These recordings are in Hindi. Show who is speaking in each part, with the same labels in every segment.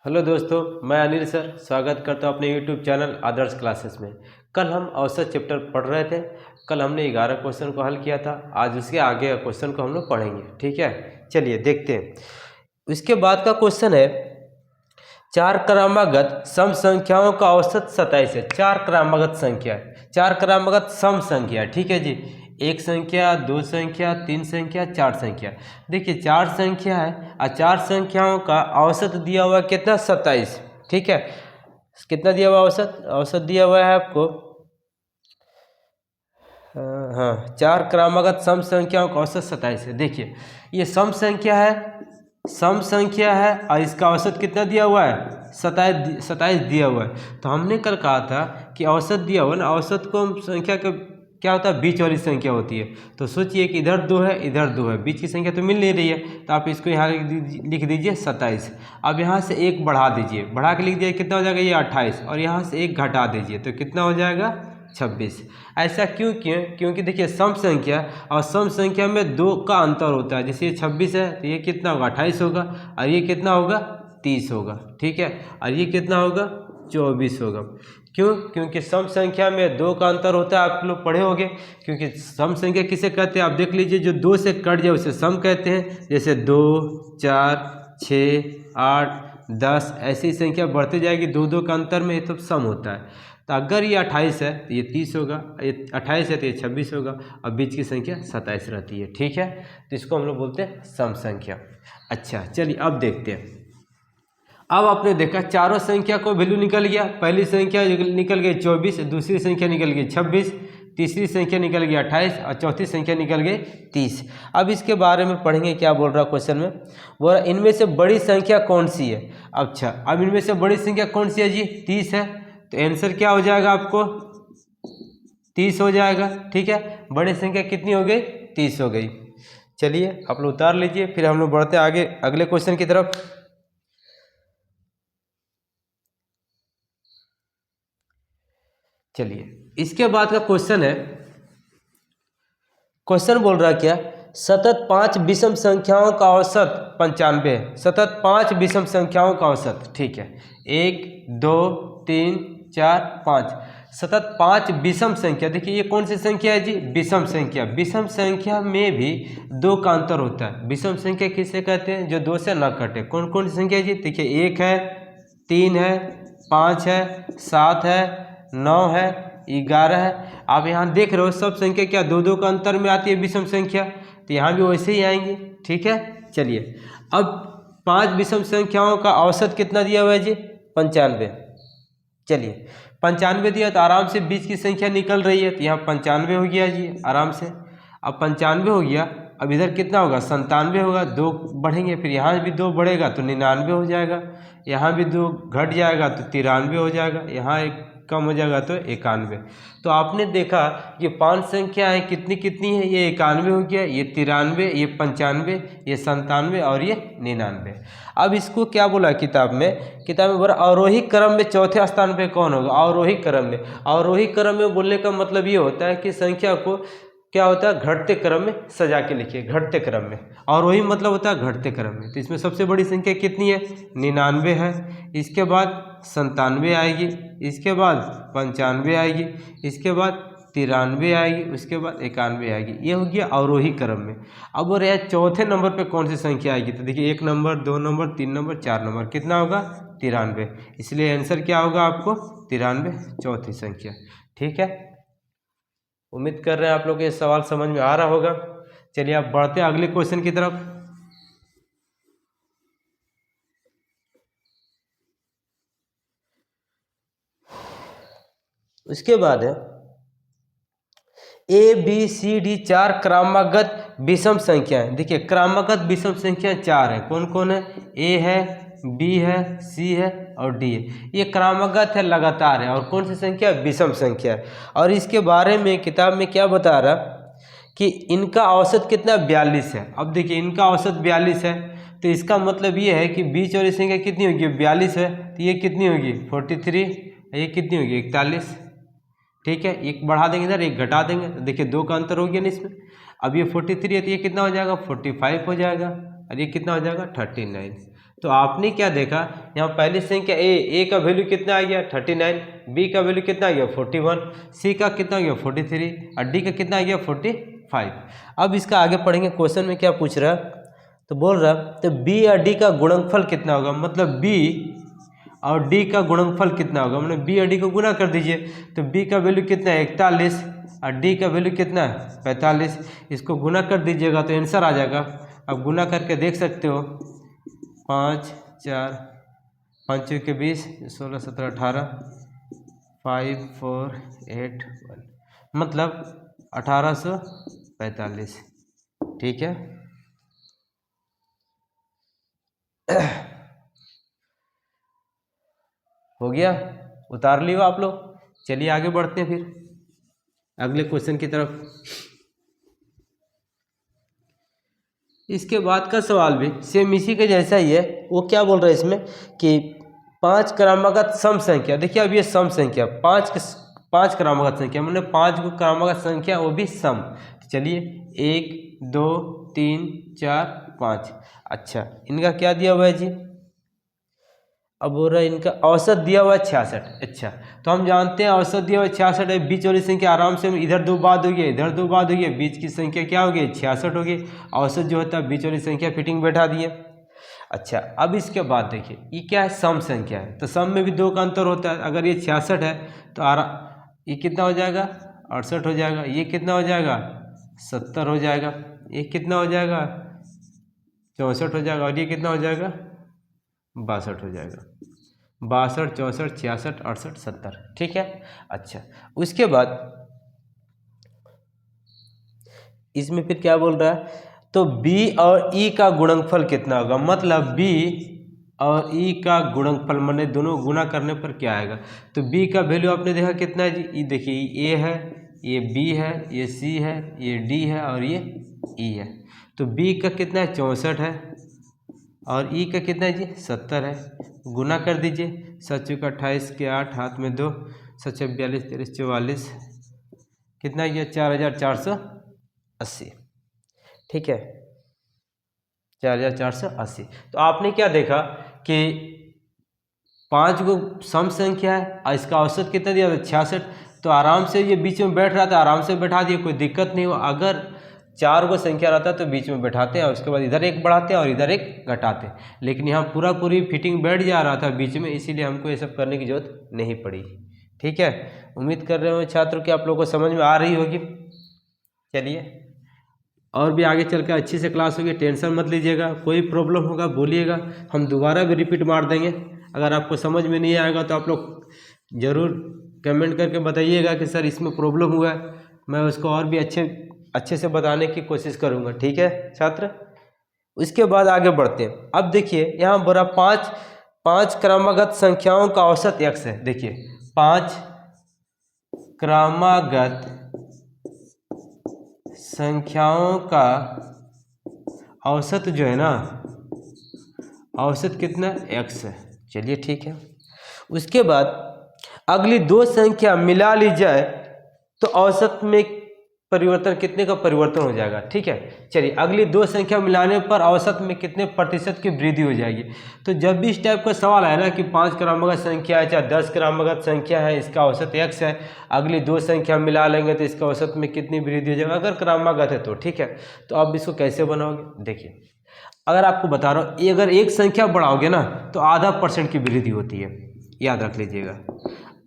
Speaker 1: हेलो दोस्तों, मैं अनिल सर स्वागत करता हूं अपने यूट्यूब चैनल आदर्श क्लासेस में। कल हम औसत चैप्टर पढ़ रहे थे। कल हमने 11 क्वेश्चन को हल किया था। आज उसके आगे का क्वेश्चन को हम लोग पढ़ेंगे। ठीक है, चलिए देखते हैं। इसके बाद का क्वेश्चन है, चार क्रमागत सम संख्याओं का औसत 27 है। चार क्रमागत संख्या है, चार क्रमागत सम संख्या है। ठीक है जी, एक संख्या, दो संख्या, तीन संख्या, चार संख्या। देखिए चार संख्या है और चार संख्याओं का औसत दिया हुआ कितना, 27। ठीक है, कितना दिया हुआ औसत, औसत दिया हुआ है आपको हाँ, चार क्रमागत सम संख्याओं का औसत 27 है। देखिए ये सम संख्या है, सम संख्या है और इसका औसत कितना दिया हुआ है, 27 दिया हुआ है। तो हमने कल कहा था कि औसत दिया हुआ ना, औसत को हम संख्या का क्या होता है, बीच वाली संख्या होती है। तो सोचिए कि इधर दो है, इधर दो है, बीच की संख्या तो मिल नहीं रही है, तो आप इसको यहाँ लिख दीजिए 27। अब यहाँ से एक बढ़ा दीजिए, बढ़ा के लिख दिए कितना हो जाएगा, ये 28, और यहाँ से एक घटा दीजिए तो कितना हो जाएगा, 26। ऐसा क्योंकि देखिए सम संख्या और सम संख्या में दो का अंतर होता है। जैसे ये 26 है तो ये कितना होगा, 28 होगा, और ये कितना होगा, 30 होगा। ठीक है, और ये कितना होगा, 24 होगा। क्योंकि सम संख्या में दो का अंतर होता है, आप लोग पढ़े होंगे। क्योंकि सम संख्या किसे कहते हैं, आप देख लीजिए, जो दो से कट जाए उसे सम कहते हैं। जैसे 2, 4, 6, 8, 10 ऐसी संख्या बढ़ती जाएगी, दो दो का अंतर में, ये तो सम होता है। तो अगर ये 28 है तो ये 30 होगा, ये 28 है तो ये 26 होगा, और बीच की संख्या 27 रहती है। ठीक है, तो इसको हम लोग बोलते हैं सम संख्या। अच्छा चलिए अब देखते हैं। अब आपने देखा चारों संख्या को वैल्यू निकल गया। पहली संख्या निकल गई 24, दूसरी संख्या निकल गई 26, तीसरी संख्या निकल गई 28 और चौथी संख्या निकल गई 30। अब इसके बारे में पढ़ेंगे, क्या बोल रहा क्वेश्चन में, बोल रहा इनमें से बड़ी संख्या कौन सी है। अच्छा, अब इनमें से बड़ी संख्या कौन सी है जी, 30 है। तो आंसर क्या हो जाएगा आपको, 30 हो जाएगा। ठीक है, बड़ी संख्या कितनी हो गई, 30 हो गई। चलिए आप लोग उतार लीजिए, फिर हम लोग बढ़ते आगे अगले क्वेश्चन की तरफ। चलिए इसके बाद का क्वेश्चन है, क्वेश्चन बोल रहा क्या, सतत 5 विषम संख्याओं का औसत 95 है। सतत 5 विषम संख्याओं का औसत, ठीक है, 1, 2, 3, 4, 5, सतत 5 विषम संख्या। देखिए ये कौन सी संख्या है जी, विषम संख्या। विषम संख्या में भी दो का अंतर होता है। विषम संख्या किसे कहते हैं, जो दो से न कटे। कौन कौन सी संख्या है जी, देखिए 1 है, 3 है, 5 है, 7 है, 9 है, 11 है। आप यहाँ देख रहे हो सब संख्या क्या दो दो का अंतर में आती है, विषम संख्या, तो यहाँ भी वैसे ही आएंगे। ठीक है, चलिए अब 5 विषम संख्याओं का औसत कितना दिया हुआ है जी, 95। चलिए 95 दिया तो आराम से बीच की संख्या निकल रही है, तो यहाँ 95 हो गया जी आराम से। अब 95 हो गया, अब इधर कितना होगा, 97 होगा। दो बढ़ेंगे, फिर यहाँ भी दो बढ़ेगा तो 99 हो जाएगा, यहाँ भी दो घट जाएगा तो 93 हो जाएगा, यहाँ एक कम हो जाएगा तो 91। तो आपने देखा ये 5 संख्याएँ कितनी कितनी है, ये 91 हो गया, ये 93, ये 95, ये 97 और ये 99। अब इसको क्या बोला किताब में, किताब में बोला अवरोही क्रम में चौथे स्थान पे कौन होगा। अवरोही क्रम में, अवरोही क्रम में बोलने का मतलब ये होता है कि संख्या को क्या होता है, घटते क्रम में सजा के लिखिए, घटते क्रम में। और वही मतलब होता है घटते क्रम में। तो इसमें सबसे बड़ी संख्या कितनी है, 99 है, इसके बाद 97 आएगी, इसके बाद 95 आएगी, इसके बाद 93 आएगी, उसके बाद 91 आएगी। ये हो गया अवरोही क्रम में। अब और यह चौथे नंबर पे कौन सी संख्या आएगी, तो देखिए 1 नंबर, 2 नंबर, 3 नंबर, 4 नंबर, कितना होगा, 93। इसलिए आंसर क्या होगा आपको, 93 चौथी संख्या। ठीक है, उम्मीद कर रहे हैं आप लोग ये सवाल समझ में आ रहा होगा। चलिए आप बढ़ते हैं अगले क्वेश्चन की तरफ। उसके बाद है ए बी सी डी, चार क्रमागत विषम संख्याएं। देखिए क्रमागत विषम संख्या 4 है। कौन कौन है, ए है, बी है, सी है और डी है। ये क्रमागत है, लगातार है, और कौन सी संख्या, विषम संख्या है। और इसके बारे में किताब में क्या बता रहा कि इनका औसत कितना, 42 है। अब देखिए इनका औसत 42 है, तो इसका मतलब ये है कि बीच वाली संख्या कितनी होगी, 42 है, तो ये कितनी होगी, 43, ये कितनी होगी, 41। ठीक है, एक बढ़ा देंगे इधर, एक घटा देंगे, तो देखिए दो का अंतर हो गया ना इसमें। अब ये 43 है तो ये कितना हो जाएगा, 45 हो जाएगा, और ये कितना हो जाएगा, 39। तो आपने क्या देखा, यहाँ पहली संख्या ए का वैल्यू कितना आ गया 39, बी का वैल्यू कितना आ गया 41, सी का कितना आ गया 43 और डी का कितना आ गया 45। अब इसका आगे पढ़ेंगे, क्वेश्चन में क्या पूछ रहा है, तो बोल रहा तो बी और डी का गुणनफल कितना होगा, मतलब बी और डी का गुणनफल कितना होगा, मतलब बी और डी को गुना कर दीजिए। तो बी का वैल्यू कितना है 41 और डी का वैल्यू कितना है 45, इसको गुना कर दीजिएगा तो आंसर आ जाएगा। अब गुना करके देख सकते हो, 5 4 5 के 20, 16 17 18, 5 4 8 1, मतलब 1845। ठीक है, हो गया, उतार लियो आप लोग। चलिए आगे बढ़ते हैं फिर अगले क्वेश्चन की तरफ। इसके बाद का सवाल भी सेम इसी के जैसा ही है। वो क्या बोल रहा है इसमें कि 5 क्रमागत सम संख्या, देखिए अब ये सम संख्या 5 क्रमागत संख्या, मैंने 5 को क्रमागत संख्या, वो भी सम। चलिए 1 2 3 4 5। अच्छा, इनका क्या दिया हुआ है जी, अब हो रहा है इनका औसत दिया हुआ है 66। अच्छा, तो हम जानते हैं औसत दिया हुआ है 66 है, बीच वाली संख्या आराम से इधर 2 बाद हो गई, इधर 2 बाद हो गई, बीच की संख्या क्या हो गई 66 हो गई। औसत जो होता है बीच वाली संख्या फिटिंग बैठा दिए। अच्छा, अब इसके बाद देखिए ये क्या है, सम संख्या है, तो सम में भी 2 का अंतर होता है। अगर ये 66 है तो ये कितना हो जाएगा 68 हो जाएगा, ये कितना हो जाएगा 70 हो जाएगा, ये कितना हो जाएगा 64 हो जाएगा, और ये कितना हो जाएगा 62 हो जाएगा। 62 64 66 68 70। ठीक है। अच्छा, उसके बाद इसमें फिर क्या बोल रहा है, तो B और E का गुणनफल कितना होगा, मतलब B और E का गुणनफल, मैंने दोनों गुना करने पर क्या आएगा। तो B का वैल्यू आपने देखा कितना है जी, देखिए A है, ये B है, ये C है, ये D है और ये E है। तो B का कितना है 64 है और E का कितना है जी 70 है। गुना कर दीजिए, 7 का 28 के 8, हाथ में 2, 7 42 13 44, कितना ये 4480। ठीक है, 4480। तो आपने क्या देखा कि 5 को सम संख्या है और इसका औसत कितना दिया था 66, तो आराम से ये बीच में बैठ रहा था, आराम से बैठा दिए, कोई दिक्कत नहीं हुआ। अगर 4 को संख्या रहता तो बीच में बैठाते हैं और उसके बाद इधर एक बढ़ाते हैं और इधर एक घटाते हैं, लेकिन यहाँ पूरी फिटिंग बैठ जा रहा था बीच में, इसीलिए हमको ये सब करने की जरूरत नहीं पड़ी। ठीक है, उम्मीद कर रहे हो छात्रों कि आप लोगों को समझ में आ रही होगी। चलिए, और भी आगे चल कर अच्छी से क्लास होगी, टेंशन मत लीजिएगा, कोई प्रॉब्लम होगा बोलिएगा, हम दोबारा भी रिपीट मार देंगे। अगर आपको समझ में नहीं आएगा तो आप लोग ज़रूर कमेंट करके बताइएगा कि सर इसमें प्रॉब्लम हुआ है, मैं उसको और भी अच्छे से बताने की कोशिश करूँगा। ठीक है छात्र, उसके बाद आगे बढ़ते हैं। अब देखिए यहाँ बोला 5 क्रमागत संख्याओं का औसत x है। देखिए 5 क्रमागत संख्याओं का औसत जो है ना, औसत कितना x है। चलिए ठीक है, उसके बाद अगली 2 संख्या मिला ली जाए तो औसत में परिवर्तन कितने का परिवर्तन हो जाएगा। ठीक है, चलिए अगली 2 संख्या मिलाने पर औसत में कितने प्रतिशत की वृद्धि हो जाएगी। तो जब भी इस टाइप का सवाल आए ना कि 5 क्रमागत संख्या है चाहे 10 क्रमागत संख्या है, इसका औसत x है, अगली 2 संख्या मिला लेंगे तो इसका औसत में कितनी वृद्धि हो जाएगा अगर क्रमागत है तो। ठीक है, तो अब इसको कैसे बनाओगे, देखिए अगर आपको बता रहा हूँ, अगर एक संख्या बढ़ाओगे ना तो आधा % की वृद्धि होती है, याद रख लीजिएगा।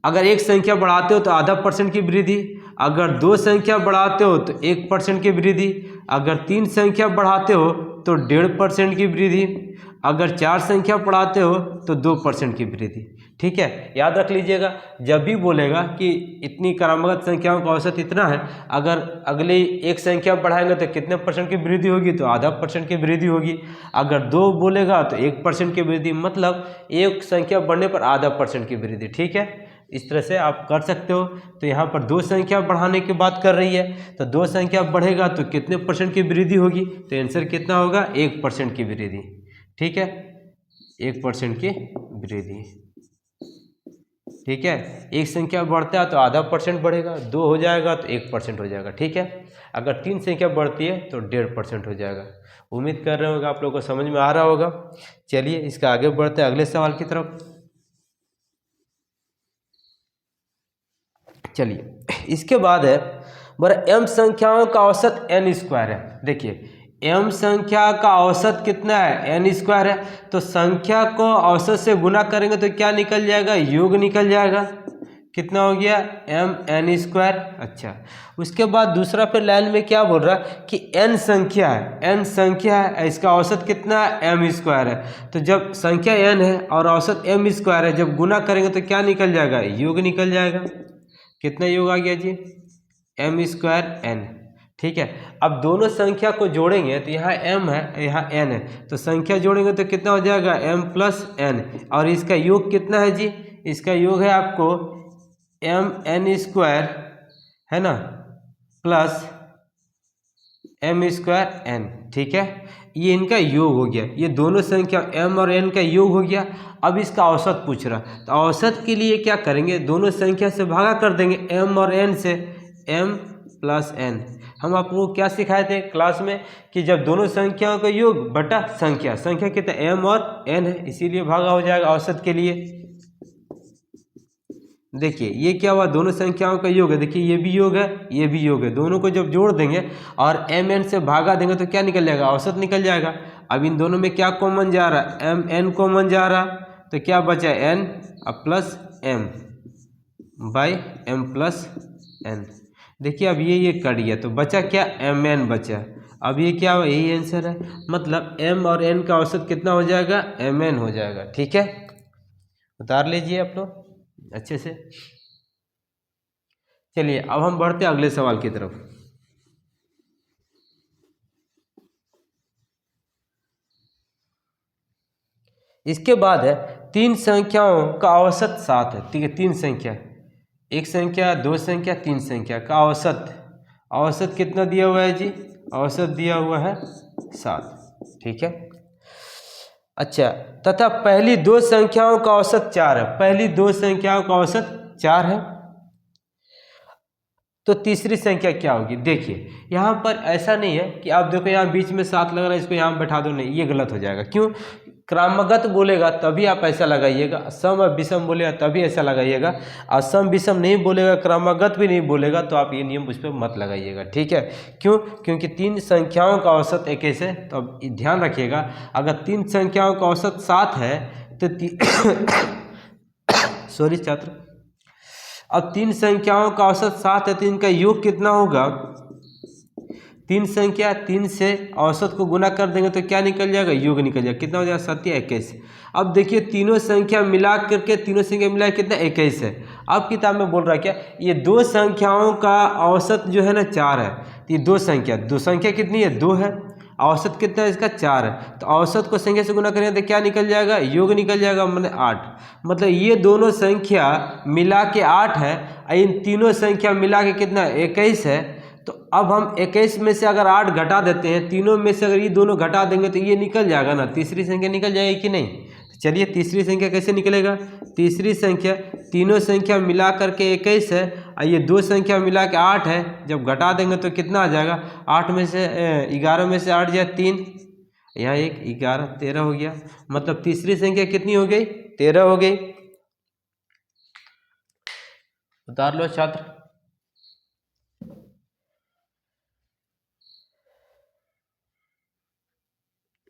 Speaker 1: अगर एक संख्या बढ़ाते हो तो आधा % की वृद्धि, अगर 2 संख्या बढ़ाते हो तो 1% की वृद्धि, अगर 3 संख्या बढ़ाते हो तो 1.5% की वृद्धि, अगर 4 संख्या बढ़ाते हो तो 2% की वृद्धि। ठीक है, याद रख लीजिएगा, जब भी बोलेगा कि इतनी क्रमागत संख्याओं का औसत इतना है, अगर अगली एक संख्या बढ़ाएंगे तो कितने % की वृद्धि होगी, तो आधा % की वृद्धि होगी। अगर 2 बोलेगा तो 1% की वृद्धि, मतलब एक संख्या बढ़ने पर आधा % की वृद्धि। ठीक है, इस तरह से आप कर सकते हो। तो यहाँ पर 2 संख्या बढ़ाने की बात कर रही है, तो 2 संख्या बढ़ेगा तो कितने % की वृद्धि होगी, तो आंसर कितना होगा 1% की वृद्धि। ठीक है, 1% की वृद्धि। ठीक है, एक संख्या बढ़ता है तो आधा % बढ़ेगा, 2 हो जाएगा तो 1% हो जाएगा। ठीक है, अगर 3 संख्या बढ़ती है तो 1.5% हो जाएगा। उम्मीद कर रहे होगा आप लोगों को समझ में आ रहा होगा। चलिए इसका आगे बढ़ते हैं अगले सवाल की तरफ। चलिए इसके बाद है बड़ा m संख्याओं का औसत n² है। देखिए m संख्या का औसत कितना है, n² है, तो संख्या को औसत से गुना करेंगे तो क्या निकल जाएगा, योग निकल जाएगा। कितना हो गया, mn²। अच्छा, उसके बाद दूसरा फिर लाइन में क्या बोल रहा है कि n संख्या है, n संख्या है, इसका औसत कितना है, m² है। तो जब संख्या n है और औसत m² है, जब गुना करेंगे तो क्या निकल जाएगा, योग निकल जाएगा। कितना योग आ गया जी, m² n। ठीक है, अब दोनों संख्या को जोड़ेंगे तो यहाँ m है यहाँ n है, तो संख्या जोड़ेंगे तो कितना हो जाएगा, m + n। और इसका योग कितना है जी, इसका योग है आपको mn² है ना प्लस m² n। ठीक है, ये इनका योग हो गया, ये दोनों संख्या m और n का योग हो गया। अब इसका औसत पूछ रहा, तो औसत के लिए क्या करेंगे, दोनों संख्या से भागा कर देंगे, m और n से, m + n। हम आप लोग क्या सिखाए थे क्लास में कि जब दोनों संख्याओं का योग बटा संख्या, संख्या कितना m और n है, इसीलिए भागा हो जाएगा औसत के लिए। देखिए ये क्या हुआ, दोनों संख्याओं का योग है, देखिए ये भी योग है ये भी योग है, दोनों को जब जोड़ देंगे और mn से भागा देंगे तो क्या निकल जाएगा, औसत निकल जाएगा। अब इन दोनों में क्या कॉमन जा रहा है, mn कॉमन जा रहा, तो क्या बचा n plus m by m + n। देखिए अब ये कट गया तो बचा क्या, mn बचा। अब ये क्या हुआ, यही आंसर है, मतलब m और n का औसत कितना हो जाएगा, mn हो जाएगा। ठीक है, उतार लीजिए आप लोग अच्छे से। चलिए अब हम बढ़ते हैं अगले सवाल की तरफ। इसके बाद है 3 संख्याओं का औसत 7 है। ठीक है, 3 संख्या, एक संख्या, 2 संख्या, 3 संख्या का औसत कितना दिया हुआ है जी, औसत दिया हुआ है 7। ठीक है, अच्छा, तथा पहली 2 संख्याओं का औसत 4 है, पहली 2 संख्याओं का औसत 4 है, तो तीसरी संख्या क्या होगी। देखिए यहाँ पर ऐसा नहीं है कि आप देखो यहाँ बीच में 7 लग रहा है, इसको यहाँ बैठा दो, नहीं, ये गलत हो जाएगा। क्यों, क्रमगत बोलेगा तभी आप ऐसा लगाइएगा, सम और विषम बोलेगा तभी ऐसा लगाइएगा, और सम विषम नहीं बोलेगा, क्रमगत भी नहीं बोलेगा तो आप ये नियम उस पर मत लगाइएगा। ठीक है, क्यों, क्योंकि 3 संख्याओं का औसत 21 है, तो अब ध्यान रखिएगा, अगर 3 संख्याओं का औसत 7 है तो सॉरी छात्र, अब 3 संख्याओं का औसत 7 है तो इनका योग कितना होगा, 3 संख्या 3 से औसत को गुना कर देंगे तो क्या निकल जाएगा, योग निकल जाएगा। कितना हो जाएगा, 7 या 21। अब देखिए तीनों संख्या मिला करके, तीनों संख्या मिला कितना, 21 है। अब किताब में बोल रहा है क्या, ये 2 संख्याओं का औसत जो है ना 4 है, तो ये 2 संख्या कितनी है, 2 है, औसत कितना है इसका, 4 है, तो औसत को संख्या से गुना करेंगे तो क्या निकल जाएगा, योग निकल जाएगा, मतलब 8। मतलब ये दोनों संख्या मिला के 8 है, इन तीनों संख्या मिला के कितना 21 है। तो अब हम 21 में से अगर 8 घटा देते हैं, तीनों में से अगर ये दोनों घटा देंगे तो ये निकल जाएगा ना, तीसरी संख्या निकल जाएगी कि नहीं। तो चलिए तीसरी संख्या कैसे निकलेगा, तीसरी संख्या, तीनों संख्या मिला करके 21 है और ये 2 संख्या मिला के 8 है, जब घटा देंगे तो कितना आ जाएगा, 8 में से 11 में से 8 जाए 3, यहाँ 1 11 13 हो गया, मतलब तीसरी संख्या कितनी हो गई, 13 हो गई। उतार लो छात्र।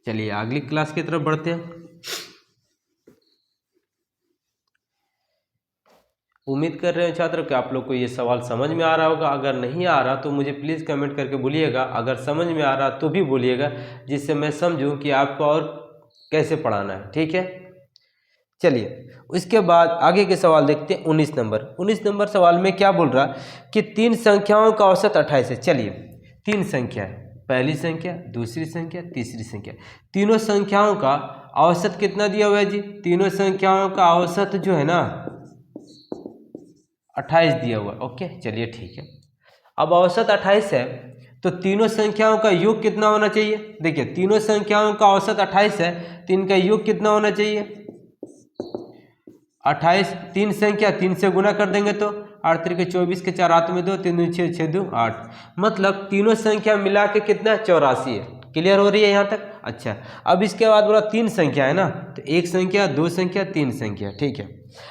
Speaker 1: चलिए अगली क्लास की तरफ बढ़ते हैं। उम्मीद कर रहे हैं छात्र कि आप लोग को ये सवाल समझ में आ रहा होगा। अगर नहीं आ रहा तो मुझे प्लीज़ कमेंट करके बोलिएगा, अगर समझ में आ रहा तो भी बोलिएगा, जिससे मैं समझूं कि आपको और कैसे पढ़ाना है। ठीक है, चलिए उसके बाद आगे के सवाल देखते हैं। 19 नंबर सवाल में क्या बोल रहा कि 3 संख्याओं का औसत 28 है। चलिए 3 संख्या है, पहली संख्या, दूसरी संख्या, तीसरी संख्या, तीनों संख्याओं का औसत कितना दिया हुआ है जी, तीनों संख्याओं का औसत जो है ना 28 दिया हुआ है। ओके चलिए ठीक है, अब औसत 28 है तो तीनों संख्याओं का योग कितना होना चाहिए। देखिए तीनों संख्याओं का औसत 28 है तो इनका योग कितना होना चाहिए, 28, 3 संख्या 3 से गुना कर देंगे तो 8 3 24 के 4 हाथ में 2, 3 2 6 6 2 8, मतलब तीनों संख्या मिला के कितना 84 है। क्लियर हो रही है यहाँ तक? अच्छा, अब इसके बाद बोला 3 संख्या है ना, तो 1 संख्या 2 संख्या 3 संख्या, ठीक है।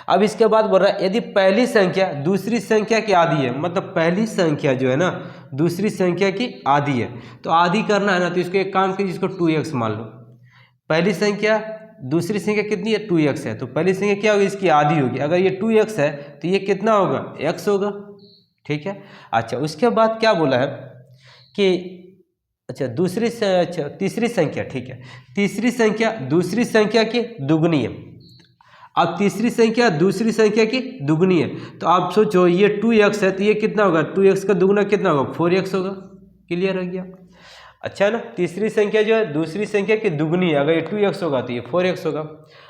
Speaker 1: अब इसके बाद बोल रहा है यदि पहली संख्या दूसरी संख्या की आधी है, मतलब पहली संख्या जो है ना दूसरी संख्या की आधी है, तो आधी करना है ना, तो इसको एक काम कीजिए, इसको 2x मान लो। पहली संख्या दूसरी संख्या कितनी है 2x है, तो पहली संख्या क्या होगी इसकी आधी होगी। अगर ये 2x है तो ये कितना होगा x होगा, ठीक है। अच्छा, उसके बाद क्या बोला है कि अच्छा तीसरी संख्या, ठीक है, तीसरी संख्या दूसरी संख्या की दुगनी है। अब तीसरी संख्या दूसरी संख्या की दुगनी है, तो आप सोचो ये 2x है तो ये कितना होगा 2x का दुगना कितना होगा 4x होगा। क्लियर हो गया? अच्छा है ना, तीसरी संख्या जो है दूसरी संख्या की दुगनी है, अगर ये 2x होगा तो ये 4x होगा।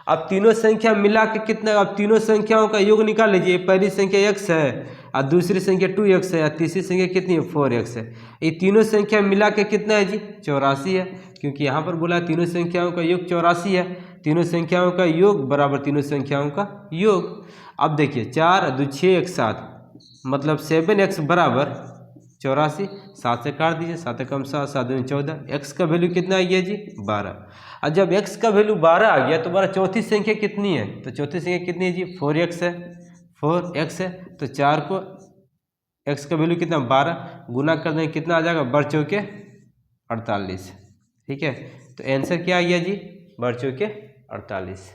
Speaker 1: अब तीनों संख्या मिला के कितना, अब तीनों संख्याओं का योग निकाल लीजिए। पहली संख्या x है और दूसरी संख्या 2x है और तीसरी संख्या कितनी है 4x है। ये तीनों संख्या मिला के कितना है जी 84 है, क्योंकि यहाँ पर बोला तीनों संख्याओं का योग 84 है। तीनों संख्याओं का योग बराबर तीनों संख्याओं का योग। अब देखिए 4 2 6 1 7, मतलब 7x बराबर 84, 7 से काट दीजिए, 7 कम 7 7 दूनी 14, x का वैल्यू कितना आ गया जी 12। और जब x का वैल्यू 12 आ गया तो हमारा चौथी संख्या कितनी है, तो चौथी संख्या कितनी है जी 4x है, 4x है, तो 4 को x का वैल्यू कितना 12 गुना कर देंगे कितना आ जाएगा बढ़ चौके 48, ठीक है। तो आंसर क्या आ गया जी बढ़ चौके 48।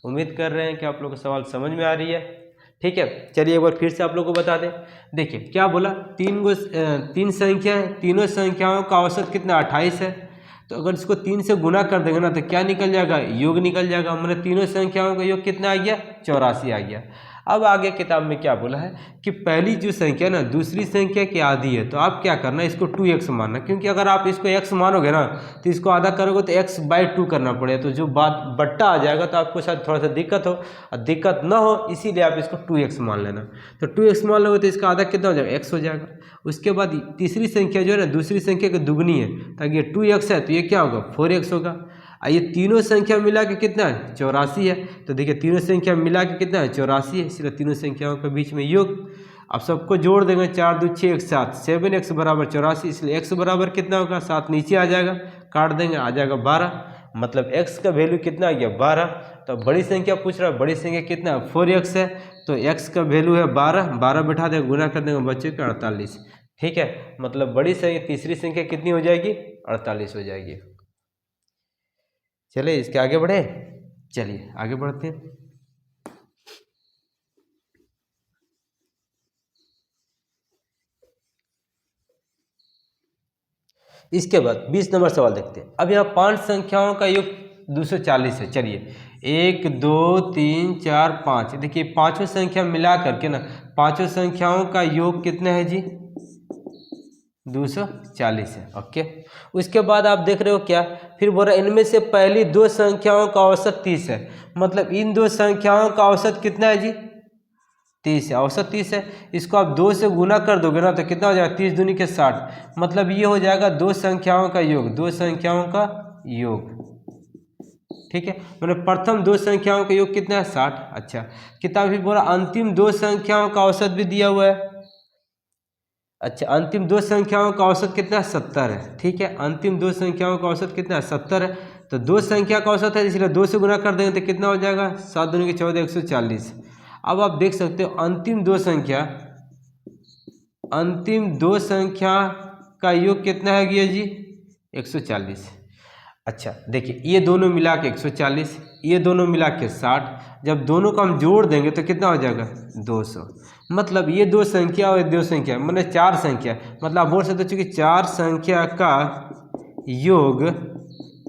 Speaker 1: उम्मीद कर रहे हैं कि आप लोग को सवाल समझ में आ रही है, ठीक है। चलिए एक बार फिर से आप लोग को बता दें। देखिए क्या बोला, तीन संख्या है, तीनों संख्याओं का औसत कितना 28 है, तो अगर इसको 3 से गुना कर देंगे ना तो क्या निकल जाएगा योग निकल जाएगा, मतलब तीनों संख्याओं का योग कितना आ गया 84 आ गया। अब आगे किताब में क्या बोला है कि पहली जो संख्या ना दूसरी संख्या की आधी है, तो आप क्या करना इसको 2x मानना, क्योंकि अगर आप इसको x मानोगे ना तो इसको आधा करोगे तो x/2 करना पड़ेगा, तो जो बात बट्टा आ जाएगा तो आपको शायद थोड़ा सा दिक्कत हो, और दिक्कत ना हो इसीलिए आप इसको 2x मान लेना। तो 2x मान लोगे तो इसका आधा कितना हो जाएगा x हो जाएगा। उसके बाद तीसरी संख्या जो है ना दूसरी संख्या की दुगनी है, ताकि ये 2x है तो ये क्या होगा 4x होगा। ये तीनों संख्या मिला के कितना है 84 है, तो देखिए तीनों संख्या मिला के कितना है 84 है, इसलिए तीनों संख्याओं के बीच में योग। अब सबको जोड़ देंगे 4 2 6 1 7, 7x बराबर 84, इसलिए x बराबर कितना होगा 7 नीचे आ जाएगा, काट देंगे आ जाएगा 12, मतलब x का वैल्यू कितना आ गया 12। तो बड़ी संख्या पूछ रहा है, बड़ी संख्या कितना है 4x है, तो x का वैल्यू है 12, 12 बैठा देंगे गुना कर देंगे बच्चे का 48, ठीक है। मतलब बड़ी संख्या तीसरी संख्या कितनी हो जाएगी 48 हो जाएगी। चलिए इसके आगे बढ़े, चलिए आगे बढ़ते हैं। इसके बाद 20 नंबर सवाल देखते हैं। अब यहाँ 5 संख्याओं का योग 240 है। चलिए 1 2 3 4 5, देखिए पांचों संख्या मिला करके ना पांचों संख्याओं का योग कितना है जी 240 है। ओके, उसके बाद आप देख रहे हो क्या, फिर बोल रहा है इनमें से पहली दो संख्याओं का औसत 30 है, मतलब इन दो संख्याओं का औसत कितना है जी 30 है, औसत 30 है। इसको आप 2 से गुना कर दोगे ना तो कितना हो जाएगा 30 दूनी के 60, मतलब ये हो जाएगा दो संख्याओं का योग, दो संख्याओं का योग, ठीक है। मैंने प्रथम दो संख्याओं का योग कितना है 60। अच्छा, किताब भी बोला अंतिम दो संख्याओं का औसत भी दिया हुआ है। अच्छा, अंतिम दो संख्याओं का औसत कितना है 70 है, ठीक है। अंतिम दो संख्याओं का औसत कितना है 70 है, तो दो संख्या का औसत है इसलिए 2 से गुना कर देंगे तो कितना हो जाएगा 7 दूनी के 14 140। अब आप देख सकते हो अंतिम दो संख्या का योग कितना है गया जी 140। अच्छा देखिए ये दोनों मिला के 140, ये दोनों मिला के 60, जब दोनों को हम जोड़ देंगे तो कितना हो जाएगा 200। मतलब ये दो संख्या और दो संख्या मतलब 4 संख्या, मतलब आप बोल सकते हो चूँकि 4 संख्या का योग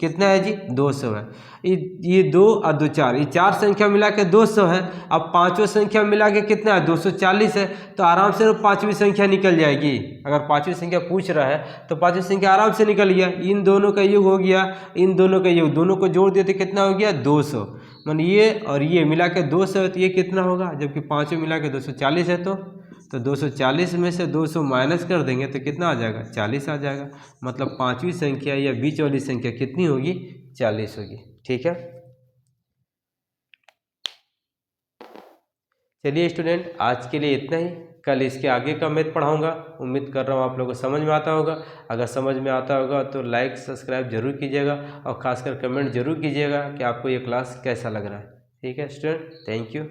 Speaker 1: कितना है जी 200 है। ये 2 और 2 4, ये 4 संख्या मिला के 200 है। अब पांचों संख्या मिला के कितना है 240 है, तो आराम से पांचवी संख्या निकल जाएगी। अगर पांचवी संख्या पूछ रहा है तो पांचवी संख्या आराम से निकल गया। इन दोनों का योग हो गया, इन दोनों का योग, दोनों को जोड़ दिए तो कितना हो गया 200, मान ये और ये मिला के 200 है, तो ये कितना होगा, जबकि पाँचों मिला के 240 है, तो 240 में से 200 माइनस कर देंगे तो कितना आ जाएगा 40 आ जाएगा। मतलब पांचवी संख्या या बीच वाली संख्या कितनी होगी 40 होगी, ठीक है। चलिए स्टूडेंट, आज के लिए इतना ही। कल इसके आगे का मैथ पढ़ाऊंगा। उम्मीद कर रहा हूँ आप लोगों को समझ में आता होगा। अगर समझ में आता होगा तो लाइक सब्सक्राइब जरूर कीजिएगा और खासकर कमेंट जरूर कीजिएगा कि आपको ये क्लास कैसा लग रहा है। ठीक है स्टूडेंट, थैंक यू।